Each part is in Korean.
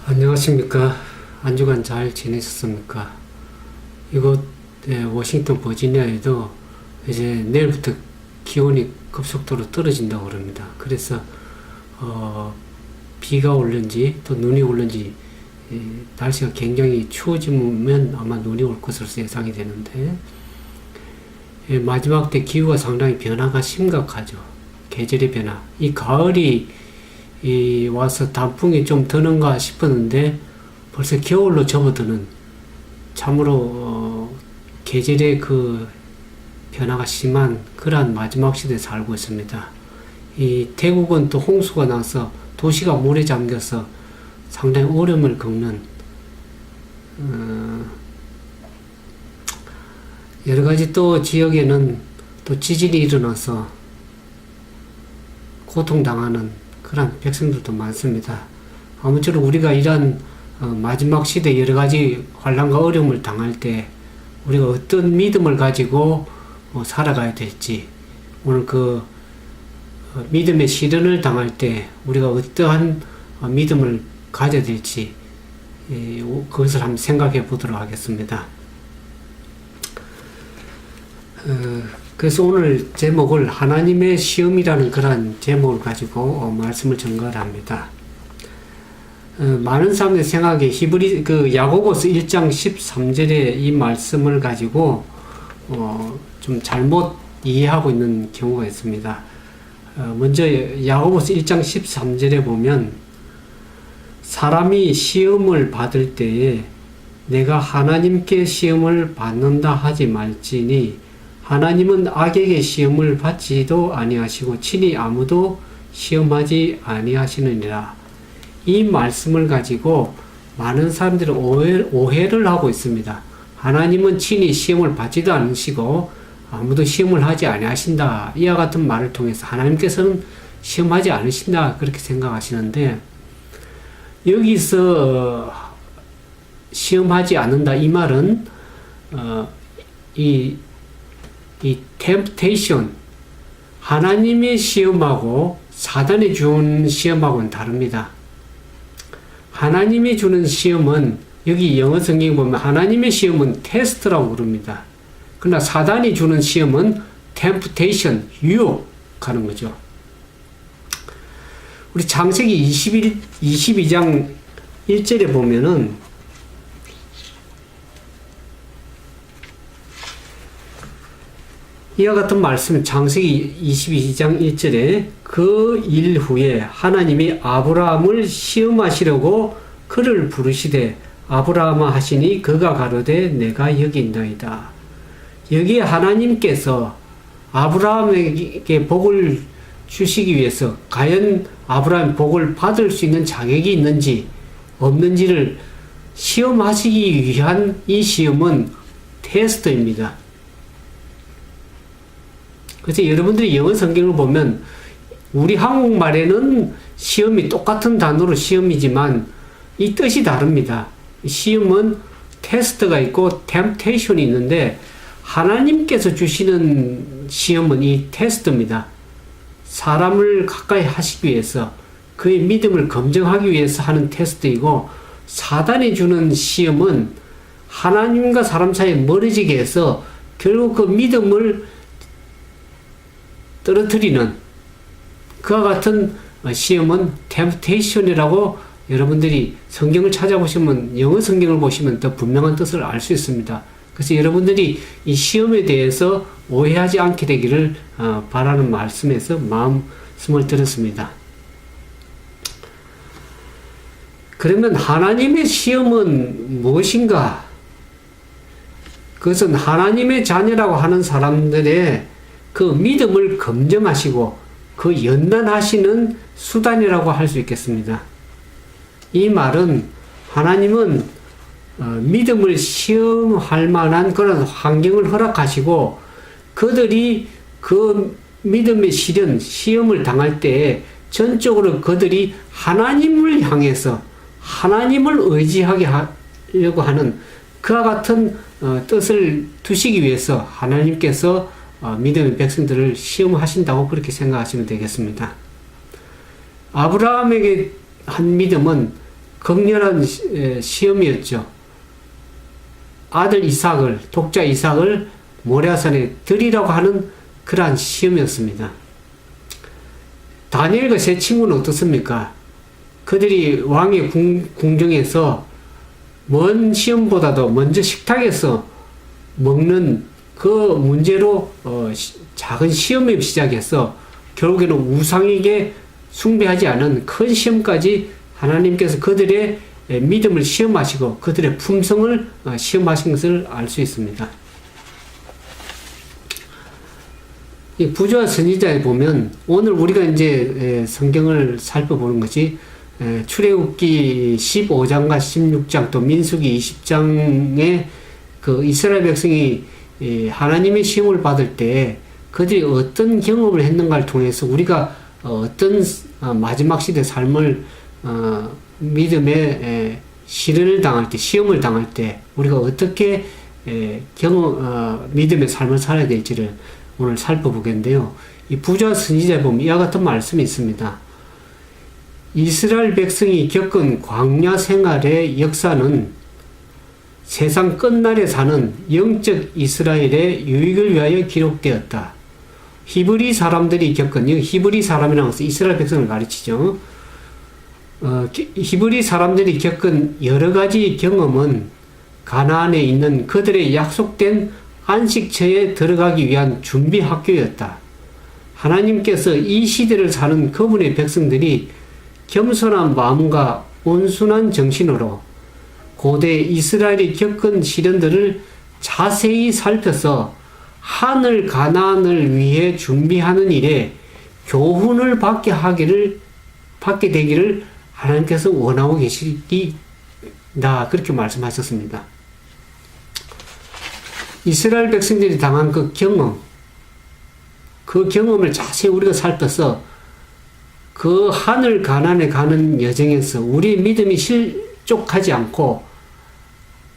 안녕하십니까. 한 주간 잘 지내셨습니까? 이곳 워싱턴 버지니아에도 이제 내일부터 기온이 급속도로 떨어진다고 그럽니다. 그래서 비가 올는지 또 눈이 올는지 날씨가 굉장히 추워지면 아마 눈이 올 것으로 예상이 되는데, 마지막 때 기후가 상당히 변화가 심각하죠. 계절의 변화. 이 가을이 와서 단풍이 좀 드는가 싶었는데 벌써 겨울로 접어드는, 참으로 계절의 그 변화가 심한 그러한 마지막 시대에 살고 있습니다. 이 태국은 또 홍수가 나서 도시가 물에 잠겨서 상당히 어려움을 겪는 여러 가지, 또 지역에는 또 지진이 일어나서 고통당하는 그런 백성들도 많습니다. 아무쪼록 우리가 이러한 마지막 시대 여러 가지 환난과 어려움을 당할 때 우리가 어떤 믿음을 가지고 살아가야 될지, 오늘 그 믿음의 시련을 당할 때 우리가 어떠한 믿음을 가져야 될지 그것을 한번 생각해 보도록 하겠습니다. 그래서 오늘 제목을 하나님의 시험이라는 그런 제목을 가지고 말씀을 전가합니다. 많은 사람들의 생각에 야고보서 1장 13절의 이 말씀을 가지고 좀 잘못 이해하고 있는 경우가 있습니다. 먼저 야고보서 1장 13절에 보면, 사람이 시험을 받을 때에 내가 하나님께 시험을 받는다 하지 말지니 하나님은 악에게 시험을 받지도 아니하시고 친히 아무도 시험하지 아니하시느니라. 이 말씀을 가지고 많은 사람들은 오해를 하고 있습니다. 하나님은 친히 시험을 받지도 않으시고 아무도 시험을 하지 아니하신다, 이와 같은 말을 통해서 하나님께서는 시험하지 않으신다, 그렇게 생각하시는데, 여기서 시험하지 않는다 이 말은 이 temptation, 하나님의 시험하고 사단이 준 시험하고는 다릅니다. 하나님이 주는 시험은, 여기 영어 성경에 보면 하나님의 시험은 테스트라고 부릅니다. 그러나 사단이 주는 시험은 temptation, 유혹하는 거죠. 우리 창세기 22장 1절에 보면은 이와 같은 말씀, 창세기 22장 1절에 그 일 후에 하나님이 아브라함을 시험하시려고 그를 부르시되 아브라함아 하시니 그가 가로되 내가 여기 있나이다. 여기에 하나님께서 아브라함에게 복을 주시기 위해서 과연 아브라함이 복을 받을 수 있는 자격이 있는지 없는지를 시험하시기 위한 이 시험은 테스트입니다. 그래서 여러분들이 영어 성경을 보면 우리 한국말에는 시험이 똑같은 단어로 시험이지만 이 뜻이 다릅니다. 시험은 테스트가 있고 템테이션이 있는데, 하나님께서 주시는 시험은 이 테스트입니다. 사람을 가까이 하시기 위해서, 그의 믿음을 검증하기 위해서 하는 테스트이고, 사단이 주는 시험은 하나님과 사람 사이에 멀어지게 해서 결국 그 믿음을 떨어뜨리는 그와 같은 시험은 템테이션이라고, 여러분들이 성경을 찾아보시면, 영어 성경을 보시면 더 분명한 뜻을 알 수 있습니다. 그래서 여러분들이 이 시험에 대해서 오해하지 않게 되기를 바라는 말씀에서 말씀을 드렸습니다. 그러면 하나님의 시험은 무엇인가? 그것은 하나님의 자녀라고 하는 사람들의 그 믿음을 검증하시고 그 연단하시는 수단이라고 할 수 있겠습니다. 이 말은 하나님은 믿음을 시험할 만한 그런 환경을 허락하시고, 그들이 그 믿음의 시험을 당할 때에 전적으로 그들이 하나님을 향해서 하나님을 의지하게 하려고 하는 그와 같은 뜻을 두시기 위해서 하나님께서 믿음의 백성들을 시험하신다고 그렇게 생각하시면 되겠습니다. 아브라함에게 한 믿음은 극렬한 시험이었죠. 아들 이삭을, 독자 이삭을 모리아산에 드리라고 하는 그러한 시험이었습니다. 다니엘과 세 친구는 어떻습니까? 그들이 왕의 궁정에서 먼 시험보다도 먼저 식탁에서 먹는 그 문제로 작은 시험의 시작해서 결국에는 우상에게 숭배하지 않은 큰 시험까지 하나님께서 그들의 믿음을 시험하시고 그들의 품성을 시험하신 것을 알 수 있습니다. 이 부조와 선지자에 보면 오늘 우리가 이제 성경을 살펴보는 것이 출애굽기 15장과 16장 또 민수기 20장에 그 이스라엘 백성이 하나님의 시험을 받을 때 그들이 어떤 경험을 했는가를 통해서 우리가 어떤 마지막 시대 삶을 믿음의 시련을 당할 때, 시험을 당할 때 우리가 어떻게 믿음의 삶을 살아야 될지를 오늘 살펴보겠는데요. 이 부조와 선지자에 보면 이와 같은 말씀이 있습니다. 이스라엘 백성이 겪은 광야 생활의 역사는 세상 끝날에 사는 영적 이스라엘의 유익을 위하여 기록되었다. 히브리 사람들이 겪은, 히브리 사람이라는 것은 이스라엘 백성을 가르치죠. 히브리 사람들이 겪은 여러 가지 경험은 가나안에 있는 그들의 약속된 안식처에 들어가기 위한 준비 학교였다. 하나님께서 이 시대를 사는 그분의 백성들이 겸손한 마음과 온순한 정신으로 고대 이스라엘이 겪은 시련들을 자세히 살펴서 하늘 가나안을 위해 준비하는 일에 교훈을 받게 되기를 하나님께서 원하고 계시다. 그렇게 말씀하셨습니다. 이스라엘 백성들이 당한 그 경험을 자세히 우리가 살펴서 그 하늘 가나안에 가는 여정에서 우리의 믿음이 실족하지 않고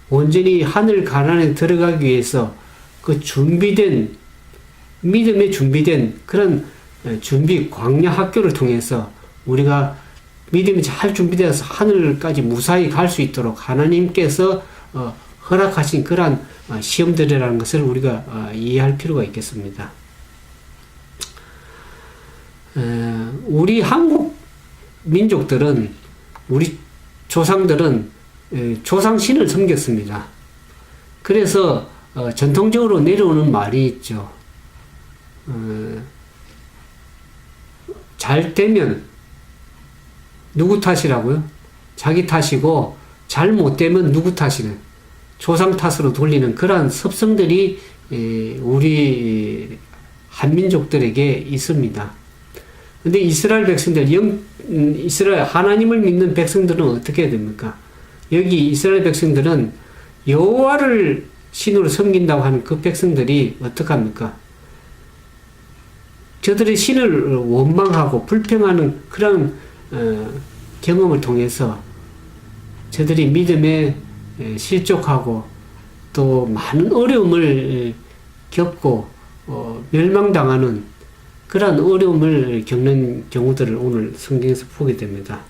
온전히 하늘 가나안에 들어가기 위해서 그 믿음에 준비된 그런 준비 광야 학교를 통해서 우리가 믿음이 잘 준비되어서 하늘까지 무사히 갈 수 있도록 하나님께서 허락하신 그러한 시험들이라는 것을 우리가 이해할 필요가 있겠습니다. 우리 한국 민족들은, 우리 조상들은 조상신을 섬겼습니다. 그래서 전통적으로 내려오는 말이 있죠. 잘 되면 누구 탓이라고요? 자기 탓이고 잘못되면 누구 탓이는 조상 탓으로 돌리는 그러한 습성들이 우리 한민족들에게 있습니다. 근데 이스라엘 백성들, 이스라엘 하나님을 믿는 백성들은 어떻게 해야 됩니까? 여기 이스라엘 백성들은 여호와를 신으로 섬긴다고 하는 그 백성들이 어떡합니까? 저들의 신을 원망하고 불평하는 그런 경험을 통해서 저들이 믿음에 실족하고 또 많은 어려움을 겪고 멸망당하는 그러한 어려움을 겪는 경우들을 오늘 성경에서 보게 됩니다.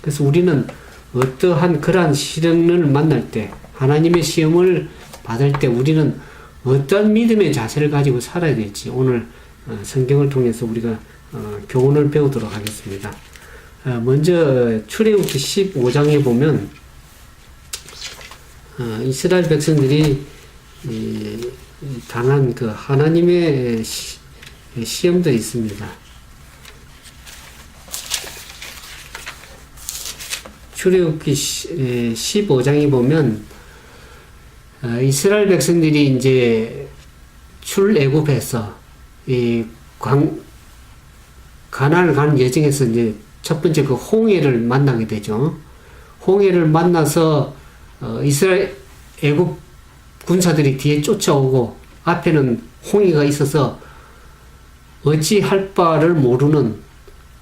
그래서 우리는 어떠한 그러한 시련을 만날 때, 하나님의 시험을 받을 때 우리는 어떤 믿음의 자세를 가지고 살아야 될지 오늘 성경을 통해서 우리가 교훈을 배우도록 하겠습니다. 먼저 출애굽기 15장에 보면 이스라엘 백성들이 당한 그 하나님의 시험들이 있습니다. 출애굽기 15장에 보면 이스라엘 백성들이 이제 출애굽해서 이 가나안을 가는 여정에서 이제 첫 번째 그 홍해를 만나게 되죠. 홍해를 만나서 이스라엘 애굽 군사들이 뒤에 쫓아오고 앞에는 홍해가 있어서 어찌할 바를 모르는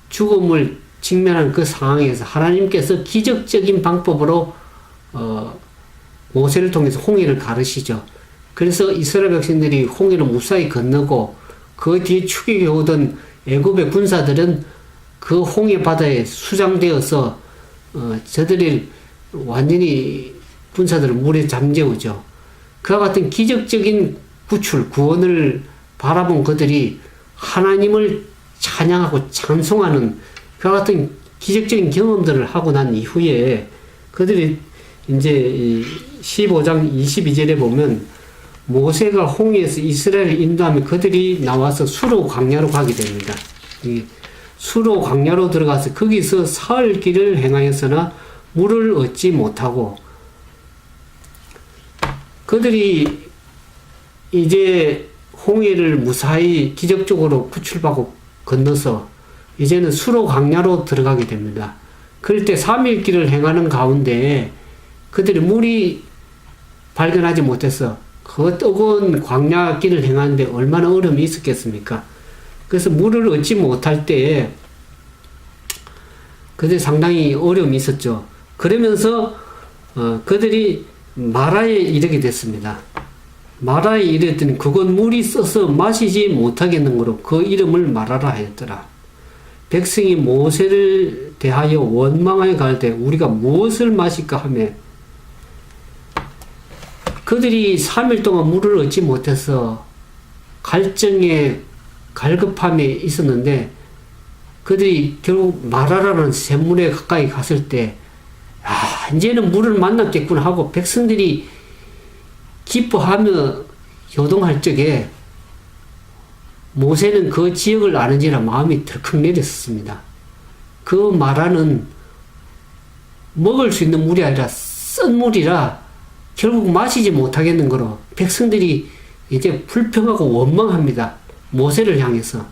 죽음을 직면한 그 상황에서 하나님께서 기적적인 방법으로 모세를 통해서 홍해를 가르시죠. 그래서 이스라엘 백성들이 홍해를 무사히 건너고 그 뒤에 추격해 오던 애굽의 군사들은 그 홍해 바다에 수장되어서 저들이 완전히 군사들을 물에 잠재우죠. 그와 같은 기적적인 구원을 바라본 그들이 하나님을 찬양하고 찬송하는 그와 같은 기적적인 경험들을 하고 난 이후에 그들이 이제 15장 22절에 보면 모세가 홍해에서 이스라엘을 인도하며 그들이 나와서 수로 광야로 가게 됩니다. 수로 광야로 들어가서 거기서 사흘 길을 행하였으나 물을 얻지 못하고 그들이 이제 홍해를 무사히 기적적으로 구출받고 건너서 이제는 수로 광야로 들어가게 됩니다. 그럴 때 3일 길을 행하는 가운데 그들이 물이 발견하지 못해서 그 뜨거운 광야 길을 행하는데 얼마나 어려움이 있었겠습니까? 그래서 물을 얻지 못할 때 그들이 상당히 어려움이 있었죠. 그러면서 그들이 마라에 이르게 됐습니다. 마라에 이르렀더니 그건 물이 써서 마시지 못하겠는 거로 그 이름을 마라라 하였더라. 백성이 모세를 대하여 원망하여 갈 때 우리가 무엇을 마실까 하며 그들이 3일 동안 물을 얻지 못해서 갈증에 갈급함에 있었는데 그들이 결국 마라라는 샘물에 가까이 갔을 때 이제는 물을 만났겠구나 하고 백성들이 기뻐하며 요동할 적에 모세는 그 지역을 아는지라 마음이 덜컥 내렸습니다. 그 마라는 먹을 수 있는 물이 아니라 쓴 물이라 결국 마시지 못하겠는 거로 백성들이 이제 불평하고 원망합니다. 모세를 향해서.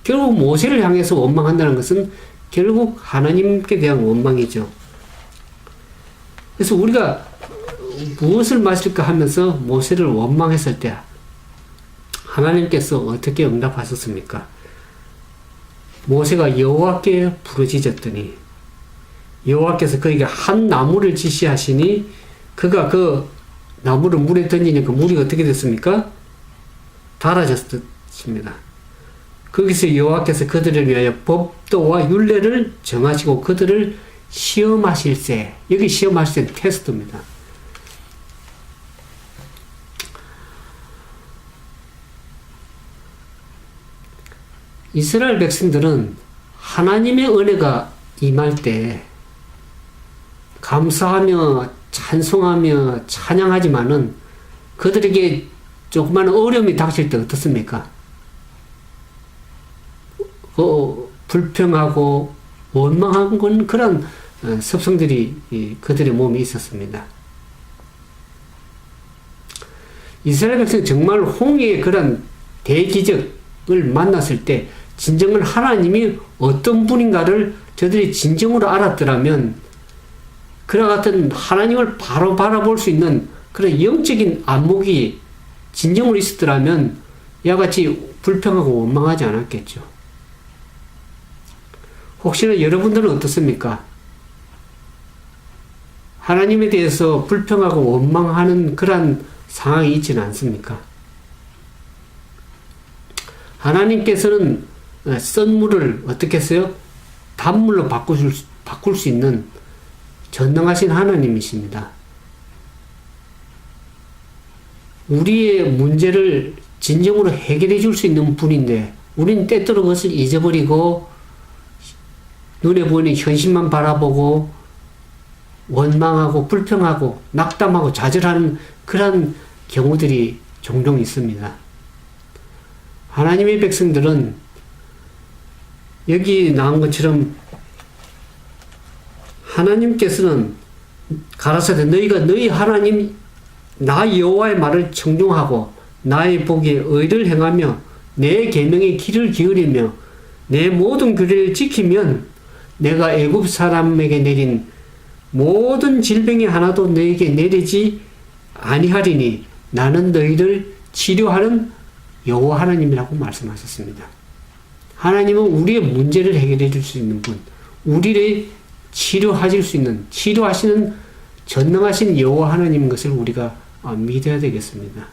결국 모세를 향해서 원망한다는 것은 결국 하나님께 대한 원망이죠. 그래서 우리가 무엇을 마실까 하면서 모세를 원망했을 때 하나님께서 어떻게 응답하셨습니까? 모세가 여호와께 부르짖었더니 여호와께서 그에게 한 나무를 지시하시니 그가 그 나무를 물에 던지니까 물이 어떻게 됐습니까? 달아졌습니다. 거기서 여호와께서 그들을 위하여 법도와 율례를 정하시고 그들을 시험하실세. 여기 시험하실세 테스트입니다. 이스라엘 백성들은 하나님의 은혜가 임할 때 감사하며 찬송하며 찬양하지만은 그들에게 조그마한 어려움이 닥칠 때 어떻습니까? 불평하고 원망한 건 그런 습성들이 그들의 몸에 있었습니다. 이스라엘 백성이 정말 홍해의 그런 대기적을 만났을 때 진정한 하나님이 어떤 분인가를 저들이 진정으로 알았더라면 그와 같은 하나님을 바로 바라볼 수 있는 그런 영적인 안목이 진정으로 있었더라면 이와 같이 불평하고 원망하지 않았겠죠. 혹시나 여러분들은 어떻습니까? 하나님에 대해서 불평하고 원망하는 그런 상황이 있지는 않습니까? 하나님께서는 쓴 물을 어떻게 했어요? 단물로 바꿀 수 있는 전능하신 하나님이십니다. 우리의 문제를 진정으로 해결해 줄 수 있는 분인데 우리는 때때로 그것을 잊어버리고 눈에 보이는 현실만 바라보고 원망하고 불평하고 낙담하고 좌절하는 그런 경우들이 종종 있습니다. 하나님의 백성들은 여기 나온 것처럼 하나님께서는 가라사대 너희가 너희 하나님 나 여호와의 말을 청종하고 나의 보기에 의를 행하며 내 계명의 길을 기울이며 내 모든 규례를 지키면 내가 애굽 사람에게 내린 모든 질병이 하나도 너에게 내리지 아니하리니 나는 너희를 치료하는 여호와 하나님이라고 말씀하셨습니다. 하나님은 우리의 문제를 해결해 줄 수 있는 분, 우리를 치료하실 수 있는, 치료하시는 전능하신 여호와 하나님인 것을 우리가 믿어야 되겠습니다.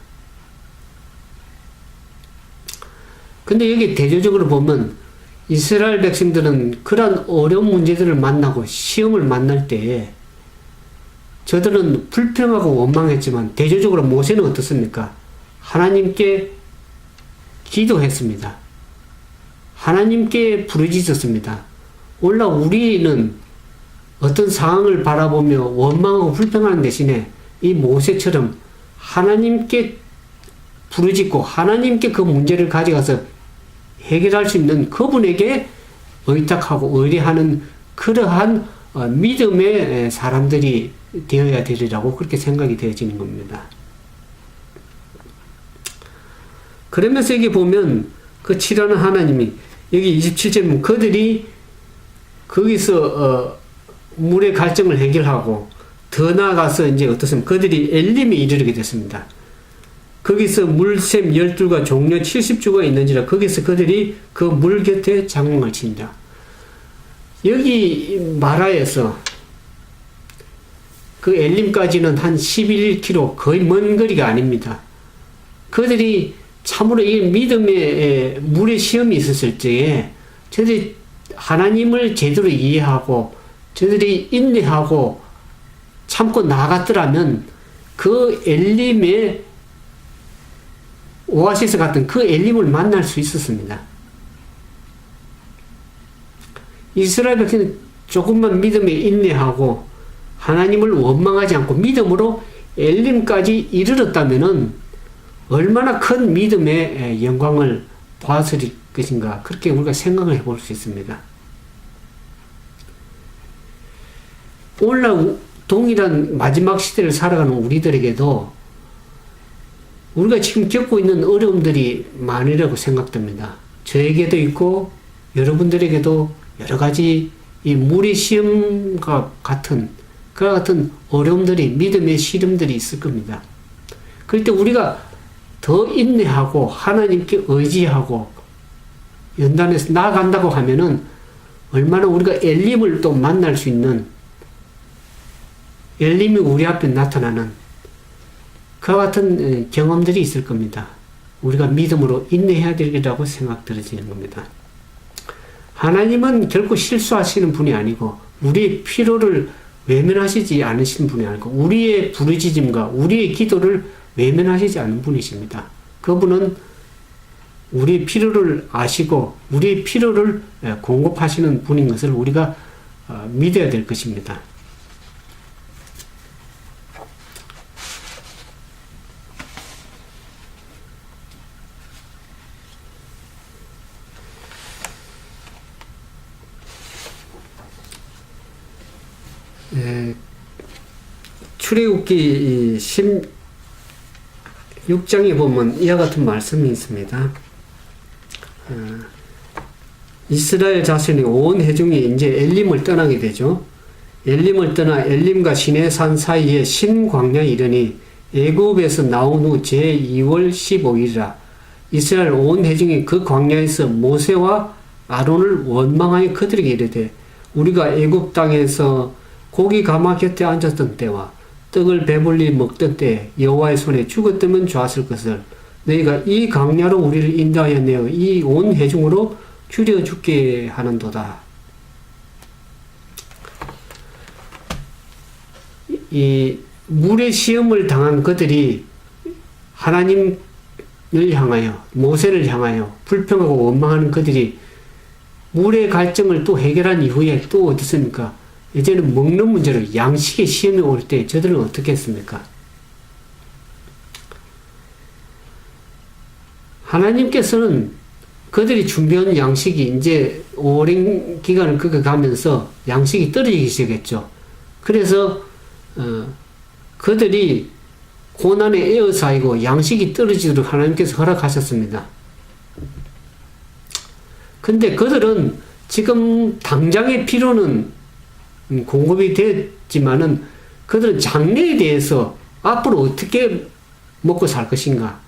근데 여기 대조적으로 보면 이스라엘 백성들은 그러한 어려운 문제들을 만나고 시험을 만날 때 저들은 불평하고 원망했지만 대조적으로 모세는 어떻습니까? 하나님께 기도했습니다. 하나님께 부르짖었습니다. 오늘날 우리는 어떤 상황을 바라보며 원망하고 불평하는 대신에 이 모세처럼 하나님께 부르짖고 하나님께 그 문제를 가져가서 해결할 수 있는 그분에게 의탁하고 의뢰하는 그러한 믿음의 사람들이 되어야 되리라고 그렇게 생각이 되어지는 겁니다. 그러면서 여기 보면 그 치료하는 하나님이 여기 27절 보면 그들이 거기서 물의 갈증을 해결하고 더 나아가서 이제 어떻습니까? 그들이 엘림에 이르게 됐습니다. 거기서 물샘 12과 종려 70주가 있는지라 거기서 그들이 그 물 곁에 장막을 친다. 여기 마라에서 그 엘림까지는 한 11km 거의 먼 거리가 아닙니다. 그들이 참으로 이 믿음의 물의 시험이 있었을 때에 저들이 하나님을 제대로 이해하고 저들이 인내하고 참고 나아갔더라면 그 엘림의 오아시스 같은 그 엘림을 만날 수 있었습니다. 이스라엘 백성은 조금만 믿음에 인내하고 하나님을 원망하지 않고 믿음으로 엘림까지 이르렀다면은 얼마나 큰 믿음의 영광을 보았을 것인가 그렇게 우리가 생각을 해볼 수 있습니다. 오늘날 동일한 마지막 시대를 살아가는 우리들에게도 우리가 지금 겪고 있는 어려움들이 많으라고 생각됩니다. 저에게도 있고 여러분들에게도 여러 가지 이 물의 시험과 같은 그와 같은 어려움들이 믿음의 시름들이 있을 겁니다. 그럴 때 우리가 더 인내하고 하나님께 의지하고 연단해서 나아간다고 하면은 얼마나 우리가 엘림을 또 만날 수 있는 엘림이 우리 앞에 나타나는 그와 같은 경험들이 있을 겁니다. 우리가 믿음으로 인내해야 되리라고 생각되어지는 겁니다. 하나님은 결코 실수하시는 분이 아니고 우리의 필요를 외면하시지 않으시는 분이 아니고 우리의 부르짖음과 우리의 기도를 외면하시지 않는 분이십니다. 그분은 우리의 필요를 아시고 우리의 필요를 공급하시는 분인 것을 우리가 믿어야 될 것입니다. 출애굽기 16장에 보면 이와 같은 말씀이 있습니다. 이스라엘 자손이 온 회중이 이제 엘림을 떠나게 되죠. 엘림을 떠나 엘림과 시내산 사이에 신광야에 이르니 애굽에서 나온 후 제2월 15일이라 이스라엘 온 회중이 그 광야에서 모세와 아론을 원망하여 그들에게 이르되 우리가 애굽 땅에서 고기 가마 곁에 앉았던 때와 떡을 배불리 먹던 때 여호와의 손에 죽었다면 좋았을 것을 너희가 이 광야로 우리를 인도하여 내어 이 온 회중으로 줄여 죽게 하는도다. 이 물의 시험을 당한 그들이 하나님을 향하여 모세를 향하여 불평하고 원망하는 그들이 물의 갈증을 또 해결한 이후에 또 어떻습니까? 이제는 먹는 문제로 양식의 시험이 올 때 저들은 어떻게 했습니까? 하나님께서는 그들이 준비한 양식이 이제 오랜 기간을 가면서 양식이 떨어지기 시작했죠. 그래서 그들이 고난에 에어싸이고 양식이 떨어지도록 하나님께서 허락하셨습니다. 근데 그들은 지금 당장의 필요는 공급이 되었지만은 그들은 장래에 대해서 앞으로 어떻게 먹고 살 것인가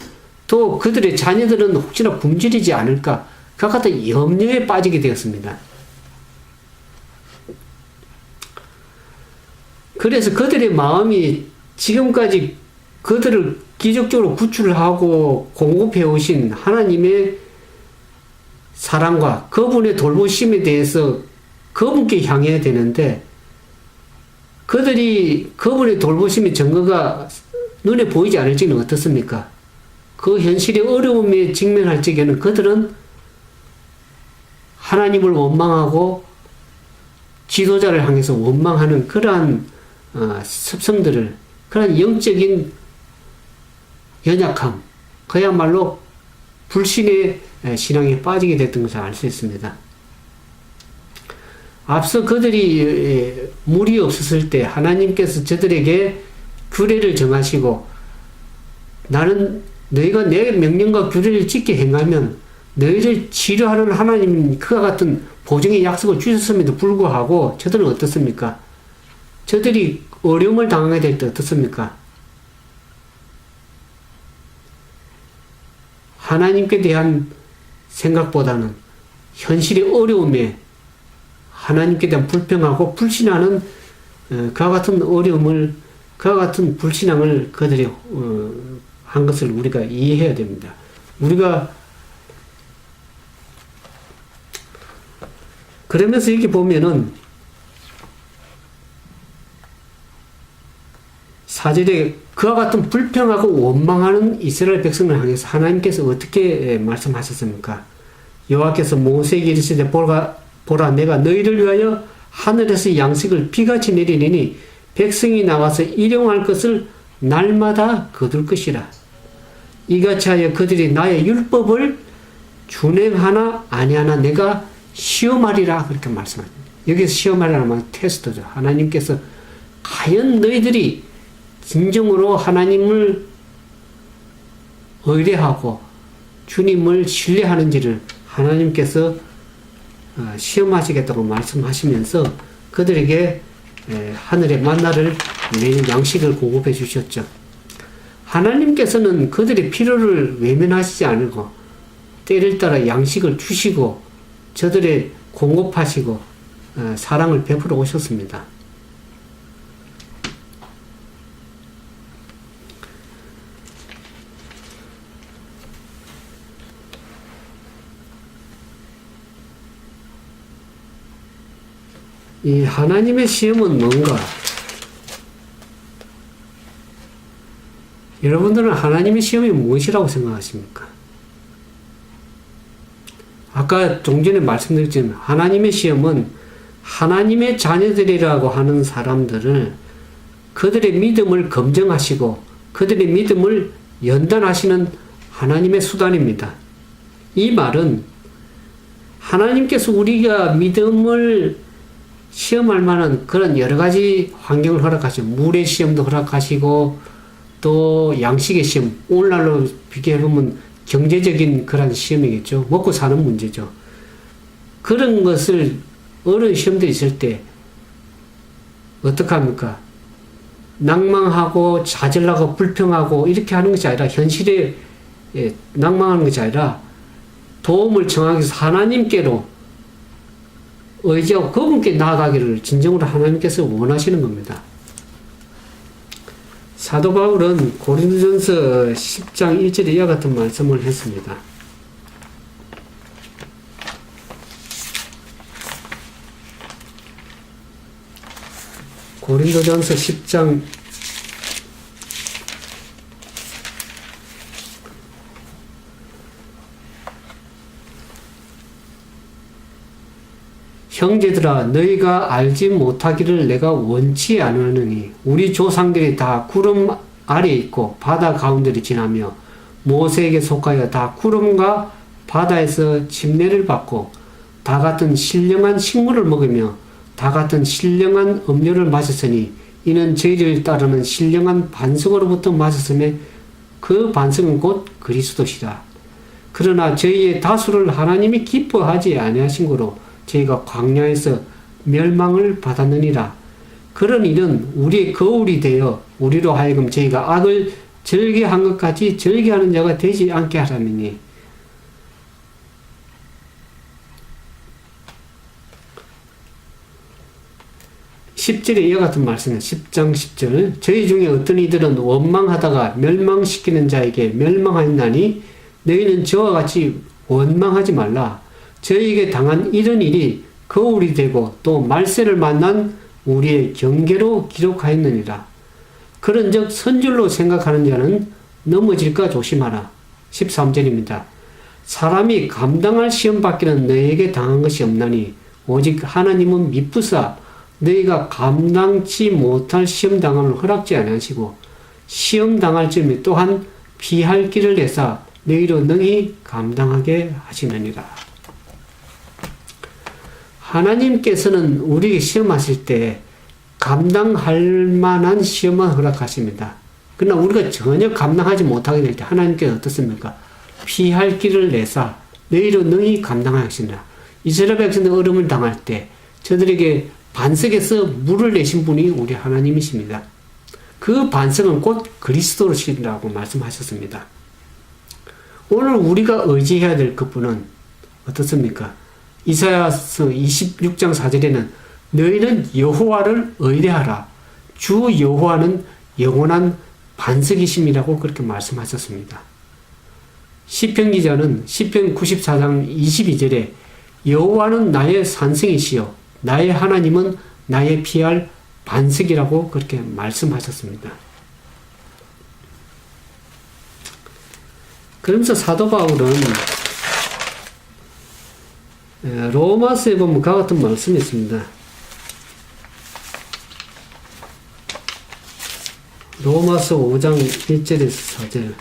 또 그들의 자녀들은 혹시나 굶주리지 않을까 그 같은 염려에 빠지게 되었습니다. 그래서 그들의 마음이 지금까지 그들을 기적적으로 구출을 하고 공급해 오신 하나님의 사랑과 그분의 돌보심에 대해서 그분께 향해야 되는데 그들이 그분의 돌보심의 증거가 눈에 보이지 않을 적에는 어떻습니까? 그 현실의 어려움에 직면할 적에는 그들은 하나님을 원망하고 지도자를 향해서 원망하는 그러한 습성들을, 그러한 영적인 연약함, 그야말로 불신의 신앙에 빠지게 됐던 것을 알 수 있습니다. 앞서 그들이 물이 없었을 때 하나님께서 저들에게 규례를 정하시고, 나는 너희가 내 명령과 규례를 지켜 행하면 너희를 치료하는 하나님, 그와 같은 보증의 약속을 주셨음에도 불구하고 저들은 어떻습니까? 저들이 어려움을 당하게 될 때 어떻습니까? 하나님께 대한 생각보다는 현실의 어려움에 하나님께 대한 불평하고 불신하는 그와 같은 어려움을, 그와 같은 불신앙을 그들이 한 것을 우리가 이해해야 됩니다. 우리가 그러면서 이렇게 보면은 4절에 그와 같은 불평하고 원망하는 이스라엘 백성을 향해서 하나님께서 어떻게 말씀하셨습니까? 여호와께서 모세에게 이르시되 보라 내가 너희를 위하여 하늘에서 양식을 비같이 내리니 백성이 나와서 일용할 것을 날마다 거둘 것이라. 이같이 하여 그들이 나의 율법을 준행하나 아니하나 내가 시험하리라, 그렇게 말씀합니다. 여기서 시험하리라는 말은 테스트죠. 하나님께서 과연 너희들이 진정으로 하나님을 의뢰하고 주님을 신뢰하는지를 하나님께서 시험하시겠다고 말씀하시면서 그들에게 하늘의 만나를 내린 양식을 공급해 주셨죠. 하나님께서는 그들의 필요를 외면하시지 않고 때를 따라 양식을 주시고 저들의 공급하시고 사랑을 베풀어 오셨습니다. 이 하나님의 시험은 뭔가? 여러분들은 하나님의 시험이 무엇이라고 생각하십니까? 아까 좀 전에 말씀드렸지만 하나님의 시험은 하나님의 자녀들이라고 하는 사람들을 그들의 믿음을 검증하시고 그들의 믿음을 연단하시는 하나님의 수단입니다. 이 말은 하나님께서 우리가 믿음을 시험할 만한 그런 여러 가지 환경을 허락하시고, 물의 시험도 허락하시고, 또 양식의 시험, 오늘날로 비교해보면 경제적인 그런 시험이겠죠. 먹고 사는 문제죠. 그런 것을, 어려운 시험들이 있을 때, 어떡합니까? 낭망하고, 좌절하고, 불평하고, 이렇게 하는 것이 아니라, 현실에 낭망하는 것이 아니라, 도움을 청하기 위해서 하나님께로 의지하고 그분께 나아가기를 진정으로 하나님께서 원하시는 겁니다. 사도 바울은 고린도전서 10장 1절에 이와 같은 말씀을 했습니다. 고린도전서 10장 형제들아 너희가 알지 못하기를 내가 원치 아니하느니 우리 조상들이 다 구름 아래에 있고 바다 가운데를 지나며 모세에게 속하여 다 구름과 바다에서 침례를 받고 다 같은 신령한 식물을 먹으며 다 같은 신령한 음료를 마셨으니 이는 저희를 따르는 신령한 반석으로부터 마셨음에 그 반석은 곧 그리스도시라. 그러나 저희의 다수를 하나님이 기뻐하지 아니하신 거로 저희가 광야에서 멸망을 받았느니라. 그런 일은 우리의 거울이 되어 우리로 하여금 저희가 악을 절개한 것 같이 절개하는 자가 되지 않게 하라느니. 10절에 이와 같은 말씀이에요. 10장 10절 저희 중에 어떤 이들은 원망하다가 멸망시키는 자에게 멸망하였나니 너희는 저와 같이 원망하지 말라. 저희에게 당한 이런 일이 거울이 되고 또 말세를 만난 우리의 경계로 기록하였느니라. 그런즉 선줄로 생각하는 자는 넘어질까 조심하라. 13절입니다. 사람이 감당할 시험 밖에는 너에게 당한 것이 없나니 오직 하나님은 미쁘사 너희가 감당치 못할 시험 당함을 허락지 아니하시고 시험 당할 즈음에 또한 피할 길을 내사 너희로 능히 감당하게 하시느니라. 하나님께서는 우리에게 시험하실 때 감당할 만한 시험만 허락하십니다. 그러나 우리가 전혀 감당하지 못하게 될 때 하나님께서 어떻습니까? 피할 길을 내사 너희로 능히 감당하시느니라. 이스라엘 백성들 얼음을 당할 때 저들에게 반석에서 물을 내신 분이 우리 하나님이십니다. 그 반석은 곧 그리스도시라고 말씀하셨습니다. 오늘 우리가 의지해야 될 그분은 어떻습니까? 이사야서 26장 4절에는 너희는 여호와를 의뢰하라. 주 여호와는 영원한 반석이심이라고 그렇게 말씀하셨습니다. 시편 기자는 시편 94장 22절에 여호와는 나의 산성이시여 나의 하나님은 나의 피할 반석이라고 그렇게 말씀하셨습니다. 그러면서 사도 바울은 로마서에 보면 그와 같은 말씀이 있습니다. 로마서 5장 1절에서 4절.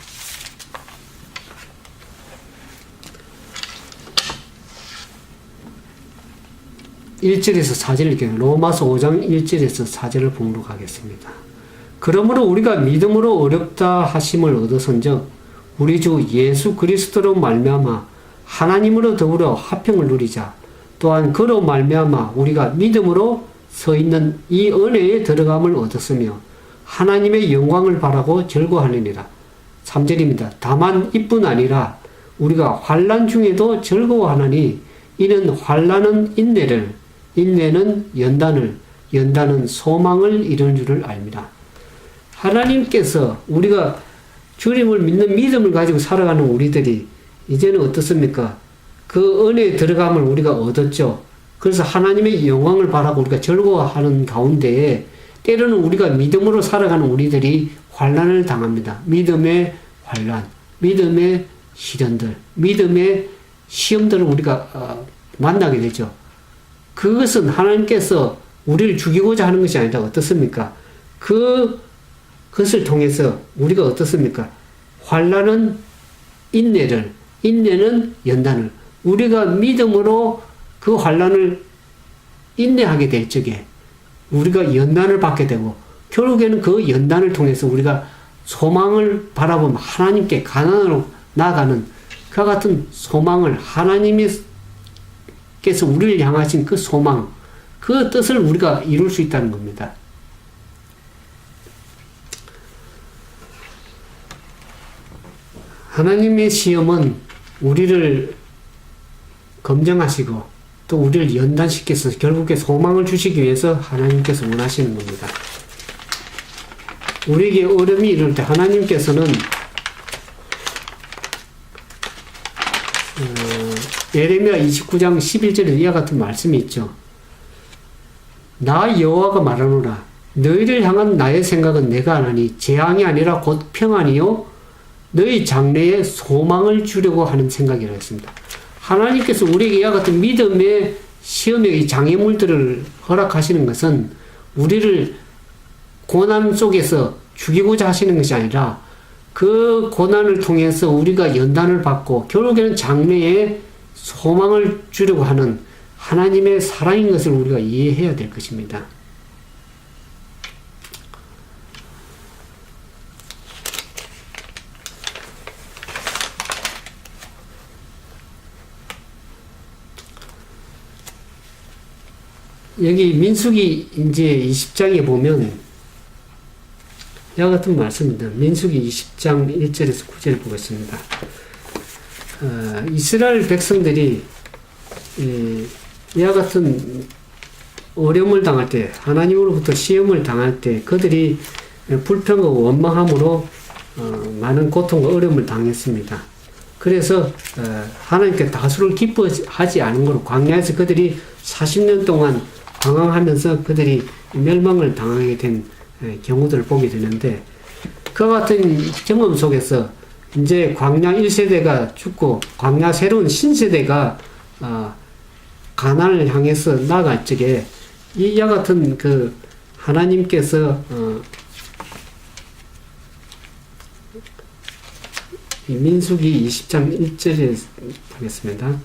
1절에서 4절을 로마서 5장 1절에서 4절을 봉독하겠습니다. 그러므로 우리가 믿음으로 어렵다 하심을 얻어선즉 우리 주 예수 그리스도로 말미암아 하나님으로 더불어 화평을 누리자. 또한 그로 말미암아 우리가 믿음으로 서 있는 이 은혜에 들어감을 얻었으며 하나님의 영광을 바라고 즐거워하느니라. 3절입니다. 다만 이뿐 아니라 우리가 환난 중에도 즐거워하나니 이는 환난은 인내를, 인내는 연단을, 연단은 소망을 이루는 줄을 압니다. 하나님께서 우리가 주님을 믿는 믿음을 가지고 살아가는 우리들이 이제는 어떻습니까? 그 은혜에 들어감을 우리가 얻었죠. 그래서 하나님의 영광을 바라고 우리가 즐거워하는 가운데에 때로는 우리가 믿음으로 살아가는 우리들이 환난을 당합니다. 믿음의 환난, 믿음의 시련들, 믿음의 시험들을 우리가 만나게 되죠. 그것은 하나님께서 우리를 죽이고자 하는 것이 아니라 어떻습니까? 그것을 통해서 우리가 어떻습니까? 환난은 인내를, 인내는 연단을, 우리가 믿음으로 그 환난을 인내하게 될 적에 우리가 연단을 받게 되고 결국에는 그 연단을 통해서 우리가 소망을 바라보면 하나님께 가난으로 나아가는 그와 같은 소망을 하나님께서 우리를 향하신 그 소망, 그 뜻을 우리가 이룰 수 있다는 겁니다. 하나님의 시험은 우리를 검증하시고 또 우리를 연단시켜서 결국에 소망을 주시기 위해서 하나님께서 원하시는 겁니다. 우리에게 어려움이 이럴 때 하나님께서는 예레미야 29장 11절에 이와 같은 말씀이 있죠. 나 여호와가 말하노라 너희를 향한 나의 생각은 내가 하나니 재앙이 아니라 곧 평안이요 너희 장래에 소망을 주려고 하는 생각이라 했습니다. 하나님께서 우리에게 이와 같은 믿음의 시험의 장애물들을 허락하시는 것은 우리를 고난 속에서 죽이고자 하시는 것이 아니라 그 고난을 통해서 우리가 연단을 받고 결국에는 장래에 소망을 주려고 하는 하나님의 사랑인 것을 우리가 이해해야 될 것입니다. 여기 민수기 이제 20장에 보면 이와 같은 말씀입니다. 민수기 20장 1절에서 9절을 보겠습니다. 이스라엘 백성들이 이와 같은 어려움을 당할 때 하나님으로부터 시험을 당할 때 그들이 불평하고 원망함으로 많은 고통과 어려움을 당했습니다. 그래서 하나님께 다수를 기뻐하지 않은 것으로 광야에서 그들이 40년 동안 방황하면서 그들이 멸망을 당하게 된 경우들을 보게 되는데, 그와 같은 경험 속에서 이제 광야 1세대가 죽고 광야 새로운 신세대가 가나안을 향해서 나아갈 적에 이와 같은 그 하나님께서 민수기 20장 1절에 하겠습니다.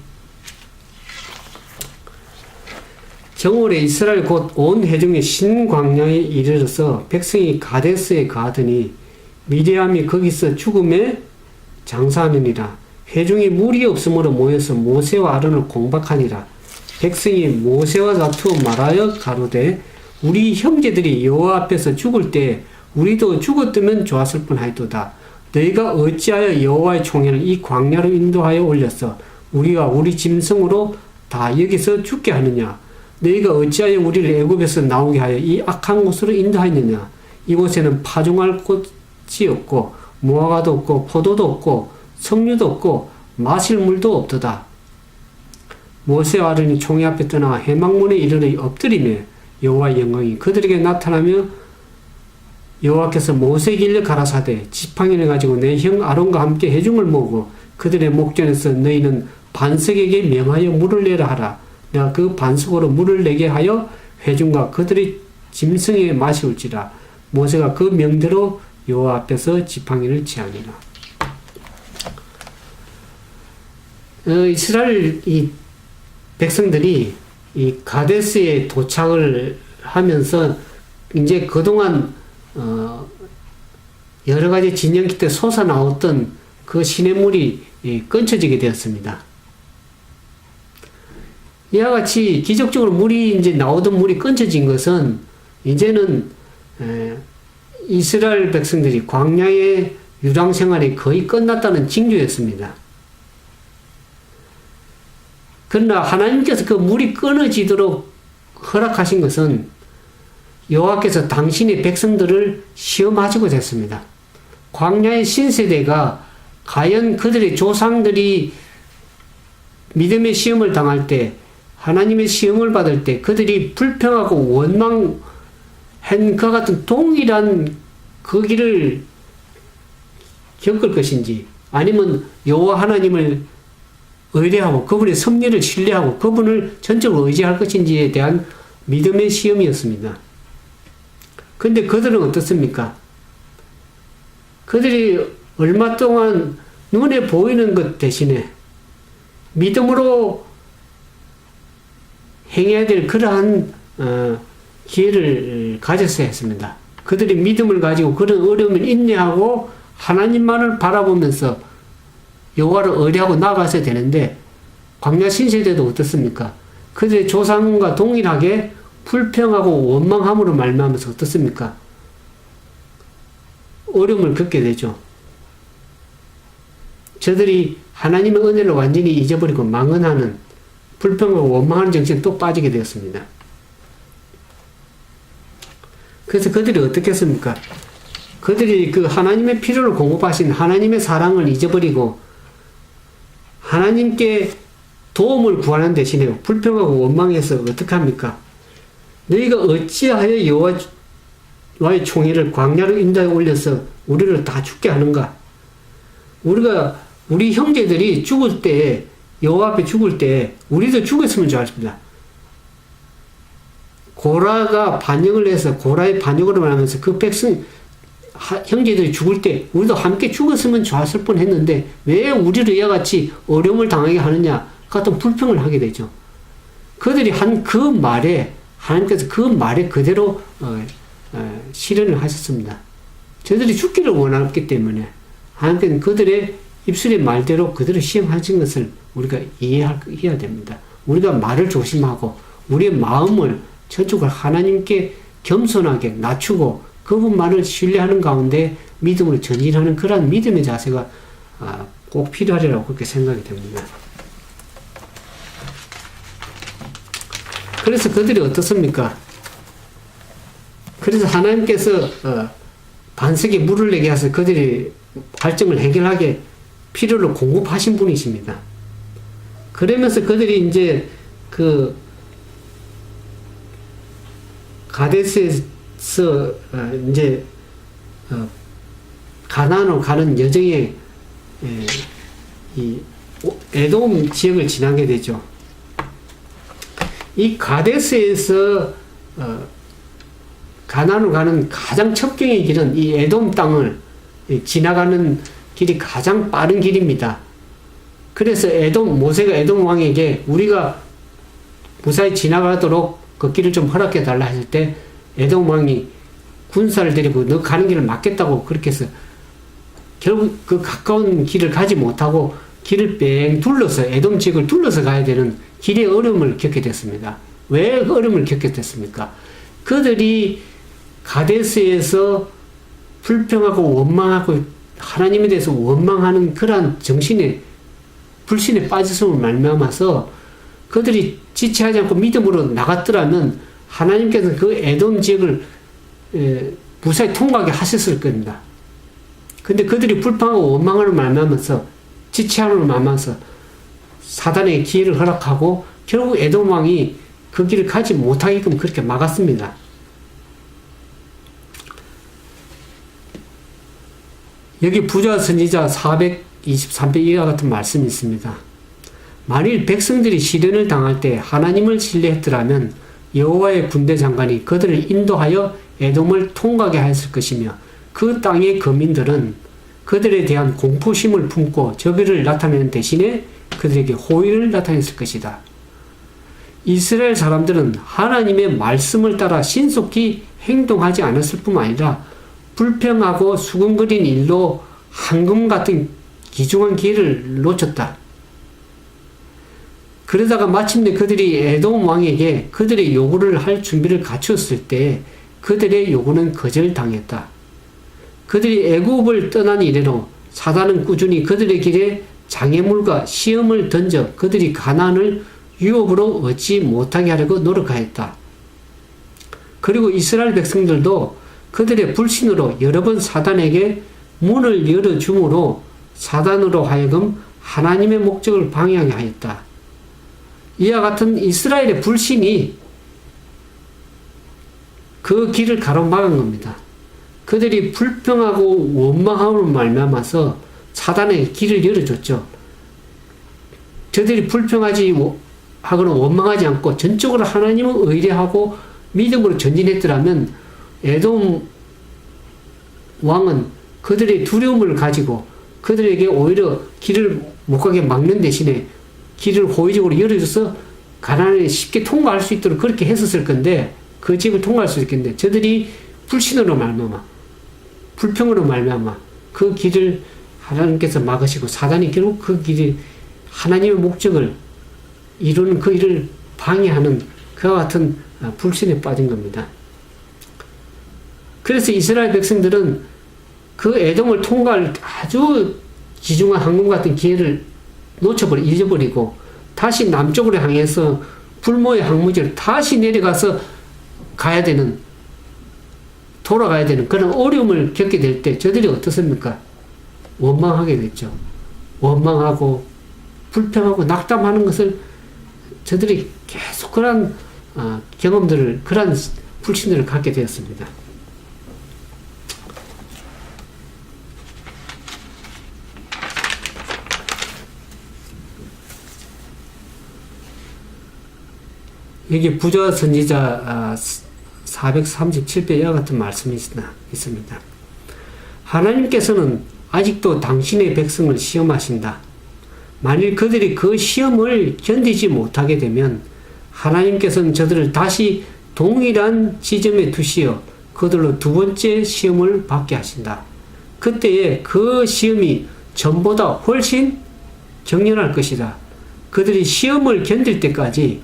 정월에 이스라엘 곧 온 회중이 신광야에 이르러서 백성이 가데스에 가더니 미리암이 거기서 죽음에 장사하느니라. 회중이 물이 없으므로 모여서 모세와 아론을 공박하니라. 백성이 모세와 다투어 말하여 가로되 우리 형제들이 여호와 앞에서 죽을 때 우리도 죽었으면 좋았을 뻔하였도다. 너희가 어찌하여 여호와의 총회를 이 광야로 인도하여 올렸어? 우리가 우리 짐승으로 다 여기서 죽게 하느냐? 너희가 어찌하여 우리를 애굽에서 나오게 하여 이 악한 곳으로 인도하였느냐? 이곳에는 파종할 곳이 없고 무화과도 없고 포도도 없고 석류도 없고 마실 물도 없도다. 모세와 아론이 총회 앞에 떠나 회막문에 이르러 엎드리며 여호와의 영광이 그들에게 나타나며 여호와께서 모세에게 일러 가라사대 지팡이를 가지고 내 형 아론과 함께 회중을 모으고 그들의 목전에서 너희는 반석에게 명하여 물을 내라 하라. 내가 그 반석으로 물을 내게 하여 회중과 그들의 짐승에 마시울지라. 모세가 그 명대로 여호와 앞에서 지팡이를 취하니라. 이스라엘 이 백성들이 이 가데스에 도착을 하면서 이제 그동안 여러 가지 진영기 때 솟아나왔던 그 시냇물이 끊쳐지게 되었습니다. 이와 같이 기적적으로 물이 이제 나오던 물이 끊쳐진 것은 이제는 이스라엘 백성들이 광야의 유랑 생활이 거의 끝났다는 징조였습니다. 그러나 하나님께서 그 물이 끊어지도록 허락하신 것은 여호와께서 당신의 백성들을 시험하시고자 했습니다. 광야의 신세대가 과연 그들의 조상들이 믿음의 시험을 당할 때, 하나님의 시험을 받을 때 그들이 불평하고 원망한 그와 같은 동일한 그 길을 겪을 것인지, 아니면 여호와 하나님을 의뢰하고 그분의 섭리를 신뢰하고 그분을 전적으로 의지할 것인지에 대한 믿음의 시험이었습니다. 근데 그들은 어떻습니까? 그들이 얼마 동안 눈에 보이는 것 대신에 믿음으로 행해야 될 그러한 기회를 가졌어야 했습니다. 그들이 믿음을 가지고 그런 어려움을 인내하고 하나님만을 바라보면서 여호와를 의뢰하고 나아가셔야 되는데, 광야 신세대도 어떻습니까? 그들의 조상과 동일하게 불평하고 원망함으로 말미암아서 어떻습니까? 어려움을 겪게 되죠. 저들이 하나님의 은혜를 완전히 잊어버리고 망언하는, 불평하고 원망하는 정신에 또 빠지게 되었습니다. 그래서 그들이 어떻게 했습니까? 그들이 그 하나님의 필요를 공급하신 하나님의 사랑을 잊어버리고 하나님께 도움을 구하는 대신에 불평하고 원망해서 어떻게 합니까? 너희가 어찌하여 여호와의 총회를 광야로 인도하여 올려서 우리를 다 죽게 하는가? 우리 형제들이 죽을 때, 여호와 앞에 죽을 때 우리도 죽었으면 좋았습니다. 고라가 반역을 해서 고라의 반역으로 말하면서 그 백성 형제들이 죽을 때 우리도 함께 죽었으면 좋았을 뻔했는데 왜 우리를 이와 같이 어려움을 당하게 하느냐 같은 불평을 하게 되죠. 그들이 한 그 말에 하나님께서 그 말에 그대로 실현을 하셨습니다. 저들이 죽기를 원했기 때문에 하나님께서는 그들의 입술의 말대로 그들을 시험하신 것을 우리가 이해해야 됩니다. 우리가 말을 조심하고 우리의 마음을 전적으로 하나님께 겸손하게 낮추고 그분만을 신뢰하는 가운데 믿음으로 전진하는 그러한 믿음의 자세가 꼭 필요하리라고 그렇게 생각이 됩니다. 그래서 그들이 어떻습니까? 그래서 하나님께서 반석에 물을 내게 하셔서 그들이 갈증을 해결하게 필요를 공급하신 분이십니다. 그러면서 그들이 이제 가데스에서 이제 가나안으로 가는 여정에 이 에돔 지역을 지나게 되죠. 이 가데스에서 가나안으로 가는 가장 첩경의 길은 이 에돔 땅을 지나가는 길이 가장 빠른 길입니다. 그래서 모세가 에돔 왕에게 우리가 무사히 지나가도록 그 길을 좀 허락해 달라 했을 때 에돔 왕이 군사를 데리고 너 가는 길을 막겠다고 그렇게 해서 결국 그 가까운 길을 가지 못하고 길을 뺑 둘러서 에돔 지역을 둘러서 가야 되는 길의 어려움을 겪게 됐습니다. 왜 어려움을 겪게 됐습니까? 그들이 가데스에서 불평하고 원망하고 하나님에 대해서 원망하는 그러한 불신에 빠졌음을 말미암아서 그들이 지체하지 않고 믿음으로 나갔더라면 하나님께서 그 에돔 지역을 무사히 통과하게 하셨을 겁니다. 근데 그들이 불평하고 원망을 말미암아서 지체함을 말미암아서 사단에게 기회를 허락하고 결국 에돔 왕이 그 길을 가지 못하게끔 그렇게 막았습니다. 여기 부자 선지자 423편 이와 같은 말씀이 있습니다. 만일 백성들이 시련을 당할 때 하나님을 신뢰했더라면 여호와의 군대 장관이 그들을 인도하여 에돔을 통과하게 하였을 것이며 그 땅의 거민들은 그들에 대한 공포심을 품고 저변을 나타내는 대신에 그들에게 호의를 나타냈을 것이다. 이스라엘 사람들은 하나님의 말씀을 따라 신속히 행동하지 않았을 뿐만 아니라 불평하고 수근거린 일로 황금 같은 귀중한 기회를 놓쳤다. 그러다가 마침내 그들이 에돔 왕에게 그들의 요구를 할 준비를 갖추었을 때 그들의 요구는 거절당했다. 그들이 애굽을 떠난 이래로 사단은 꾸준히 그들의 길에 장애물과 시험을 던져 그들이 가나안을 유업으로 얻지 못하게 하려고 노력하였다. 그리고 이스라엘 백성들도 그들의 불신으로 여러 번 사단에게 문을 열어줌으로 사단으로 하여금 하나님의 목적을 방해하게 하였다. 이와 같은 이스라엘의 불신이 그 길을 가로막은 겁니다. 그들이 불평하고 원망함으로 말미암아서 사단의 길을 열어줬죠. 저들이 불평하지 하거나 원망하지 않고 전적으로 하나님을 의뢰하고 믿음으로 전진했더라면 에돔 왕은 그들의 두려움을 가지고 그들에게 오히려 길을 못 가게 막는 대신에 길을 호의적으로 열어줘서 가나안에 쉽게 통과할 수 있도록 그렇게 했었을 건데 그 지역을 통과할 수 있겠는데 저들이 불신으로 말미암아 불평으로 말미암아 그 길을 하나님께서 막으시고 사단이 결국 그 길이 하나님의 목적을 이루는 그 일을 방해하는 그와 같은 불신에 빠진 겁니다. 그래서 이스라엘 백성들은 그 에돔을 통과할 아주 귀중한 황금 같은 기회를 잊어버리고 다시 남쪽으로 향해서 불모의 항무지를 다시 내려가서 돌아가야 되는 그런 어려움을 겪게 될 때 저들이 어떻습니까? 원망하게 됐죠. 원망하고 불평하고 낙담하는 것을 저들이 계속 그런 경험들을 그런 불신들을 갖게 되었습니다. 여기 부자 선지자 437편 이와 같은 말씀이 있습니다. 하나님께서는 아직도 당신의 백성을 시험하신다. 만일 그들이 그 시험을 견디지 못하게 되면 하나님께서는 저들을 다시 동일한 지점에 두시어 그들로 두 번째 시험을 받게 하신다. 그때에 그 시험이 전보다 훨씬 격렬할 것이다. 그들이 시험을 견딜 때까지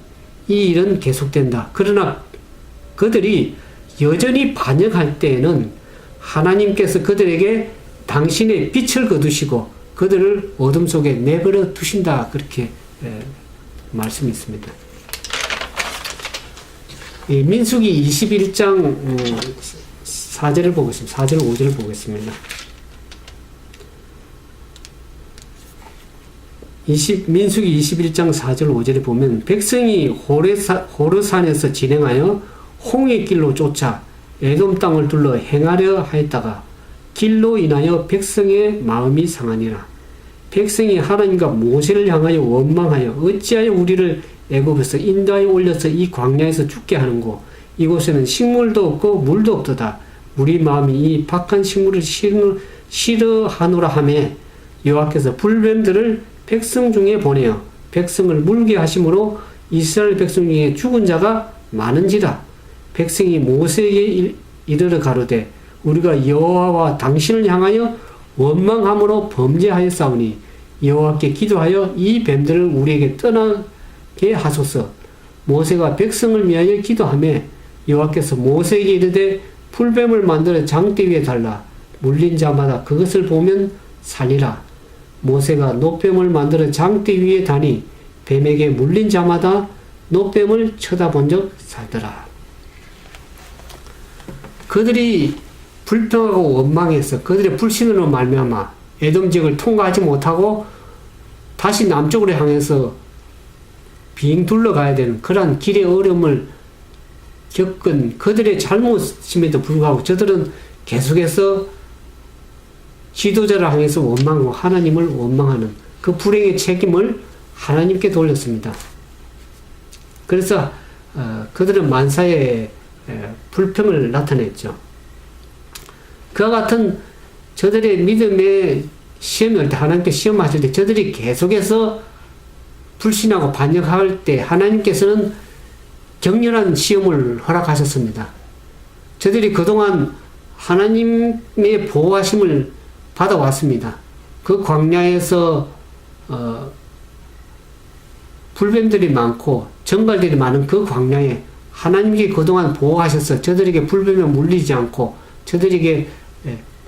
이 일은 계속된다. 그러나 그들이 여전히 반역할 때에는 하나님께서 그들에게 당신의 빛을 거두시고 그들을 어둠 속에 내버려 두신다. 그렇게 말씀이 있습니다. 민수기 21장 4절을 보겠습니다. 4절 5절을 보겠습니다. 민수기 21장 4절 5절에 보면 백성이 호르산에서 진행하여 홍해 길로 쫓아 에돔 땅을 둘러 행하려 하였다가 길로 인하여 백성의 마음이 상하니라. 백성이 하나님과 모세를 향하여 원망하여 어찌하여 우리를 애굽에서 인도하여 올려서 이 광야에서 죽게 하는고 이곳에는 식물도 없고 물도 없도다. 우리 마음이 이 박한 식물을 싫어하노라 하매 여호와께서 불뱀들을 백성 중에 보내어 백성을 물게 하심으로 이스라엘 백성 중에 죽은 자가 많은지라. 백성이 모세에게 이르러 가로되 우리가 여호와와 당신을 향하여 원망함으로 범죄하였사오니 여호와께 기도하여 이 뱀들을 우리에게 떠나게 하소서. 모세가 백성을 위하여 기도하며 여호와께서 모세에게 이르되 풀뱀을 만들어 장대 위에 달라 물린 자마다 그것을 보면 살리라. 모세가 노뱀을 만들어 장대 위에 다니 뱀에게 물린 자마다 노뱀을 쳐다본 적 살더라. 그들이 불평하고 원망해서 그들의 불신으로 말미암아 에돔 지역을 통과하지 못하고 다시 남쪽으로 향해서 빙 둘러가야 되는 그러한 길의 어려움을 겪은 그들의 잘못임에도 불구하고 저들은 계속해서 지도자를 향해서 원망하고 하나님을 원망하는 그 불행의 책임을 하나님께 돌렸습니다. 그래서 그들은 만사의 불평을 나타냈죠. 그와 같은 저들의 믿음의 시험이 올 때 하나님께 시험하실 때 저들이 계속해서 불신하고 반역할 때 하나님께서는 격렬한 시험을 허락하셨습니다. 저들이 그동안 하나님의 보호하심을 받아왔습니다. 그 광야에서 불뱀들이 많고 정갈들이 많은 그 광야에 하나님께 그동안 보호하셔서 저들에게 불뱀에 물리지 않고 저들에게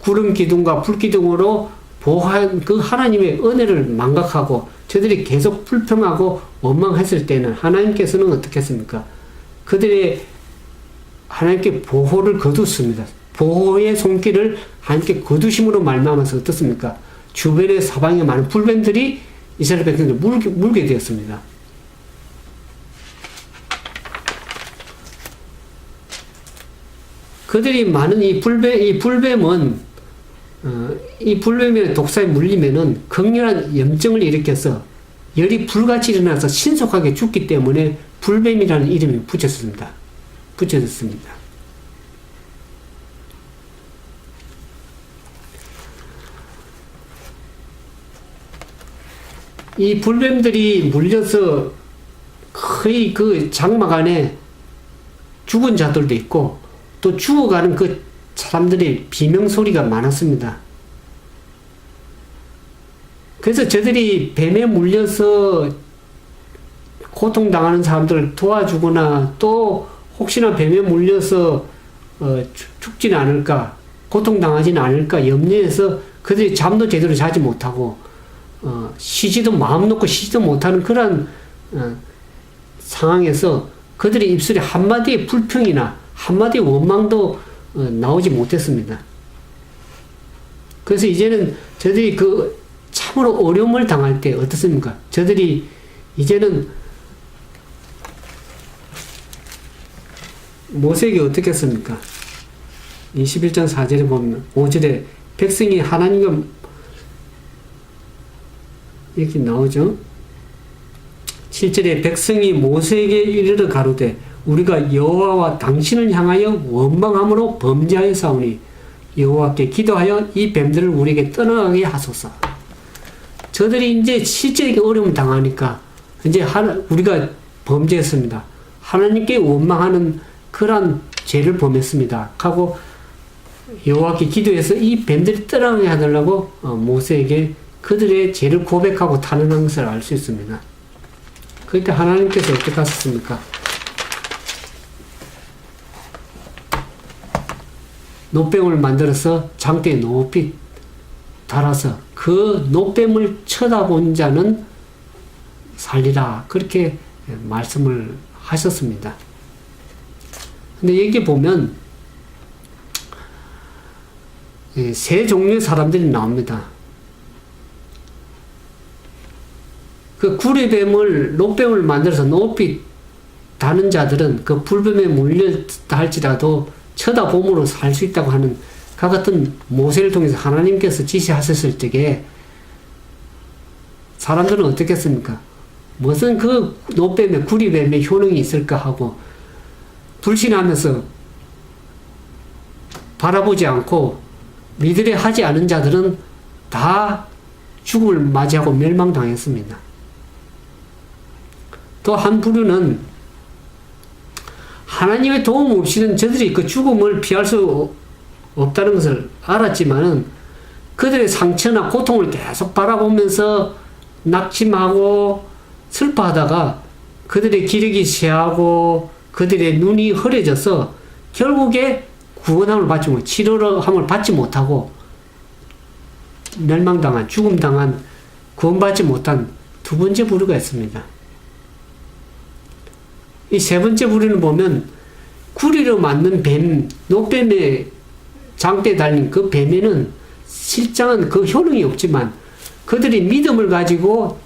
구름 기둥과 불 기둥으로 보호한 그 하나님의 은혜를 망각하고 저들이 계속 불평하고 원망했을 때는 하나님께서는 어떻게 했습니까? 그들의 하나님께 보호를 거두었습니다. 보호의 손길을 하나님께 거두심으로 말미암아서 어떻습니까? 주변의 사방에 많은 불뱀들이 이스라엘 백성들을 물게 되었습니다. 그들이 많은 이 불뱀은 이 불뱀의 독사에 물리면은 극렬한 염증을 일으켜서 열이 불같이 일어나서 신속하게 죽기 때문에 불뱀이라는 이름이 붙여졌습니다. 이 불뱀들이 물려서 거의 그 장막 안에 죽은 자들도 있고 또 죽어가는 그 사람들의 비명소리가 많았습니다. 그래서 저들이 뱀에 물려서 고통당하는 사람들을 도와주거나 또 혹시나 뱀에 물려서 죽지는 않을까, 고통당하지는 않을까 염려해서 그들이 잠도 제대로 자지 못하고 쉬지도 마음 놓고 쉬지도 못하는 그런 상황에서 그들의 입술에 한마디의 불평이나 한마디의 원망도 나오지 못했습니다. 그래서 이제는 저들이 그 참으로 어려움을 당할 때 어떻습니까? 저들이 이제는 모세에게 어떻게 했습니까? 21장 4절에 보면 5절에 백성이 하나님과 이렇게 나오죠. 7절에 백성이 모세에게 이르러 가로되 우리가 여호와와 당신을 향하여 원망함으로 범죄하였사오니 여호와께 기도하여 이 뱀들을 우리에게 떠나가게 하소서. 저들이 이제 실제적인 어려움을 당하니까 이제 우리가 범죄했습니다. 하나님께 원망하는 그러한 죄를 범했습니다. 하고 여호와께 기도해서 이 뱀들이 떠나가게 해달라고 모세에게 그들의 죄를 고백하고 탄원한 것을 알 수 있습니다. 그때 하나님께서 어떻게 하셨습니까? 노뱀을 만들어서 장대에 높이 달아서 그 노뱀을 쳐다본 자는 살리라. 그렇게 말씀을 하셨습니다. 근데 여기 보면 세 종류의 사람들이 나옵니다. 그 구리뱀을, 노뱀을 만들어서 높이 다는 자들은 그 불뱀에 물렸다 할지라도 쳐다봄으로 살 수 있다고 하는 그 같은 모세를 통해서 하나님께서 지시하셨을 적에 사람들은 어떻겠습니까? 무슨 그 노뱀에 구리뱀에 효능이 있을까 하고 불신하면서 바라보지 않고 믿으려 하지 않은 자들은 다 죽음을 맞이하고 멸망당했습니다. 또 한 부류는 하나님의 도움 없이는 저들이 그 죽음을 피할 수 없다는 것을 알았지만은 그들의 상처나 고통을 계속 바라보면서 낙심하고 슬퍼하다가 그들의 기력이 쇠하고 그들의 눈이 흐려져서 결국에 구원함을 받지 못, 치료함을 받지 못하고 멸망당한, 죽음당한, 구원받지 못한 두 번째 부류가 있습니다. 이 세 번째 부류는 보면 구리로 만든 뱀, 노뱀의 장대에 달린 그 뱀에는 실장은 그 효능이 없지만 그들이 믿음을 가지고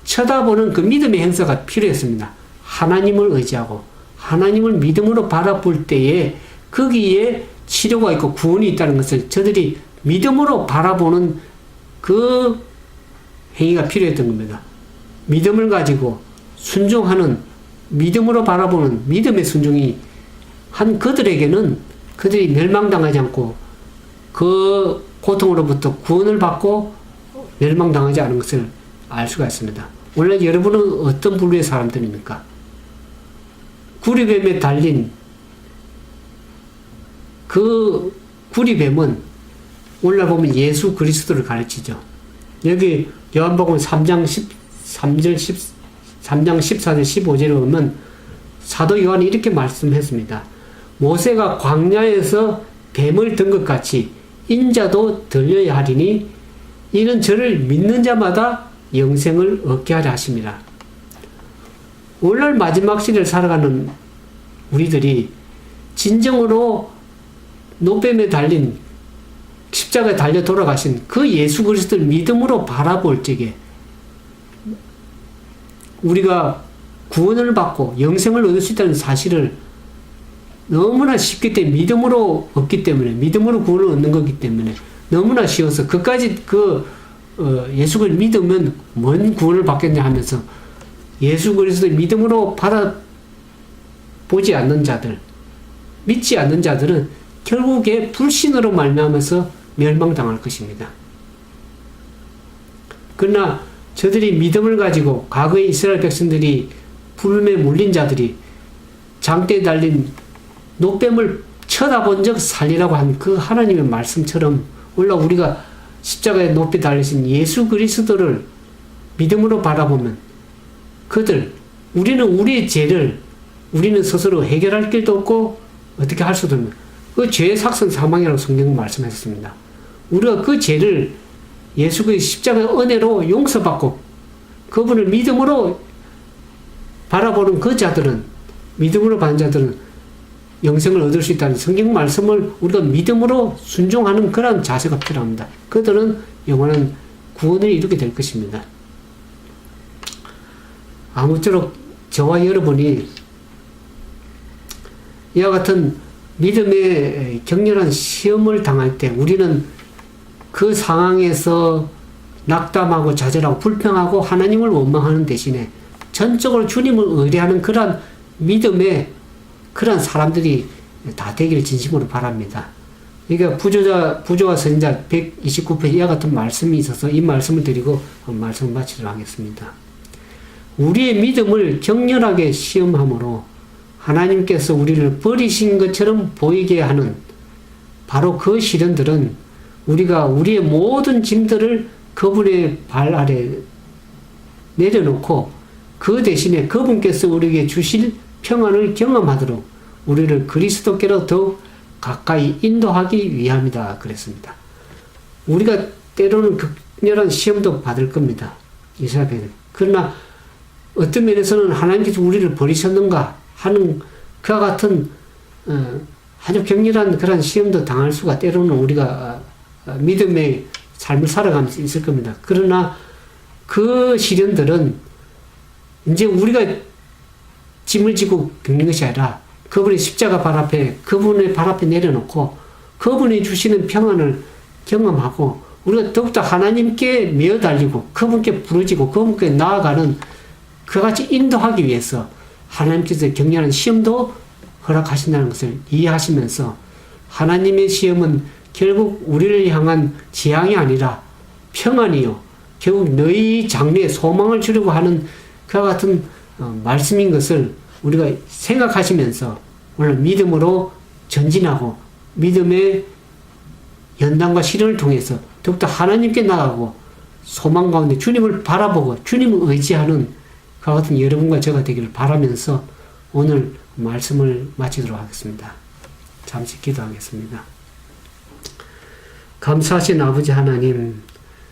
쳐다보는 그 믿음의 행사가 필요했습니다. 하나님을 의지하고 하나님을 믿음으로 바라볼 때에 거기에 치료가 있고 구원이 있다는 것을 저들이 믿음으로 바라보는 그 행위가 필요했던 겁니다. 믿음을 가지고 순종하는 믿음으로 바라보는 믿음의 순종이 한 그들에게는 그들이 멸망당하지 않고 그 고통으로부터 구원을 받고 멸망당하지 않은 것을 알 수가 있습니다. 원래 여러분은 어떤 부류의 사람들입니까? 구리뱀에 달린 그 구리뱀은 오늘날 보면 예수 그리스도를 가르치죠. 여기 요한복음 3장 14절 15절에 보면 사도 요한이 이렇게 말씀했습니다. 모세가 광야에서 뱀을 든 것 같이 인자도 들려야 하리니 이는 저를 믿는 자마다 영생을 얻게 하려 하심이라. 오늘날 마지막 시대를 살아가는 우리들이 진정으로 노뱀에 달린 십자가에 달려 돌아가신 그 예수 그리스도를 믿음으로 바라볼 적에 우리가 구원을 받고 영생을 얻을 수 있다는 사실을 너무나 쉽기 때문에 믿음으로 얻기 때문에 믿음으로 구원을 얻는 거기 때문에 너무나 쉬워서 그까지 예수를 믿으면 뭔 구원을 받겠냐 하면서 예수 그리스도를 믿음으로 받아보지 않는 자들, 믿지 않는 자들은 결국에 불신으로 말미암아서 멸망당할 것입니다. 그러나 저들이 믿음을 가지고 과거의 이스라엘 백성들이 불뱀에 물린 자들이 장대에 달린 노뱀을 쳐다본 적 살리라고 한 그 하나님의 말씀처럼 오늘 우리가 십자가에 높이 달리신 예수 그리스도를 믿음으로 바라보면 우리는 우리의 죄를 우리는 스스로 해결할 길도 없고 어떻게 할 수도 없는 그 죄의 삭선 사망이라고 성경은 말씀하셨습니다. 우리가 그 죄를 예수 그리스도의 십자가의 은혜로 용서받고 그분을 믿음으로 바라보는 그 자들은 믿음으로 받는 자들은 영생을 얻을 수 있다는 성경 말씀을 우리가 믿음으로 순종하는 그런 자세가 필요합니다. 그들은 영원한 구원을 이루게 될 것입니다. 아무쪼록 저와 여러분이 이와 같은 믿음의 격렬한 시험을 당할 때 우리는 그 상황에서 낙담하고 좌절하고 불평하고 하나님을 원망하는 대신에 전적으로 주님을 의뢰하는 그런 믿음의 그런 사람들이 다 되기를 진심으로 바랍니다. 그러니까 부조와 선지자 129편 이와 같은 말씀이 있어서 이 말씀을 드리고 말씀을 마치도록 하겠습니다. 우리의 믿음을 격렬하게 시험함으로 하나님께서 우리를 버리신 것처럼 보이게 하는 바로 그 시련들은 우리가 우리의 모든 짐들을 그분의 발 아래 내려놓고 그 대신에 그분께서 우리에게 주실 평안을 경험하도록 우리를 그리스도께로 더욱 가까이 인도하기 위함이다 그랬습니다. 우리가 때로는 극렬한 시험도 받을 겁니다. 이스라엘은. 그러나 어떤 면에서는 하나님께서 우리를 버리셨는가 하는 그와 같은 아주 격렬한 그런 시험도 당할 수가 때로는 우리가 믿음의 삶을 살아가면서 있을 겁니다. 그러나 그 시련들은 이제 우리가 짐을 지고 겪는 것이 아니라 그분의 십자가 발 앞에, 그분의 발 앞에 내려놓고 그분이 주시는 평안을 경험하고 우리가 더욱더 하나님께 메어 달리고 그분께 부르지고 그분께 나아가는 그같이 인도하기 위해서 하나님께서 격려하는 시험도 허락하신다는 것을 이해하시면서 하나님의 시험은 결국 우리를 향한 재앙이 아니라 평안이요. 결국 너희 장래에 소망을 주려고 하는 그와 같은 말씀인 것을 우리가 생각하시면서 오늘 믿음으로 전진하고 믿음의 연단과 시련을 통해서 더욱더 하나님께 나가고 소망 가운데 주님을 바라보고 주님을 의지하는 그와 같은 여러분과 제가 되기를 바라면서 오늘 말씀을 마치도록 하겠습니다. 잠시 기도하겠습니다. 감사하신 아버지 하나님,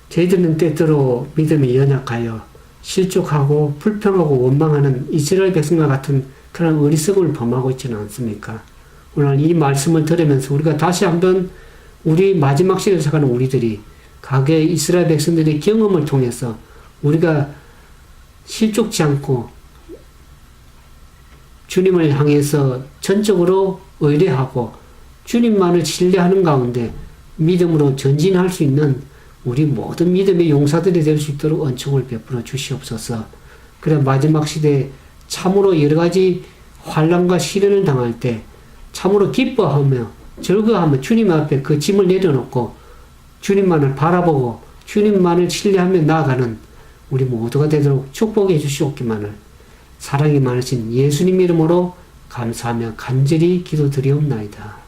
저희들은 때때로 믿음이 연약하여 실족하고 불평하고 원망하는 이스라엘 백성과 같은 그런 어리석음을 범하고 있지는 않습니까? 오늘 이 말씀을 들으면서 우리가 다시 한번 우리 마지막 시대에 살아가는 우리들이 각의 이스라엘 백성들의 경험을 통해서 우리가 실족지 않고 주님을 향해서 전적으로 의뢰하고 주님만을 신뢰하는 가운데 믿음으로 전진할 수 있는 우리 모든 믿음의 용사들이 될 수 있도록 은총을 베풀어 주시옵소서. 그래 마지막 시대에 참으로 여러 가지 환난과 시련을 당할 때 참으로 기뻐하며 즐거워하며 주님 앞에 그 짐을 내려놓고 주님만을 바라보고 주님만을 신뢰하며 나아가는 우리 모두가 되도록 축복해 주시옵기만을 사랑이 많으신 예수님 이름으로 감사하며 간절히 기도드리옵나이다.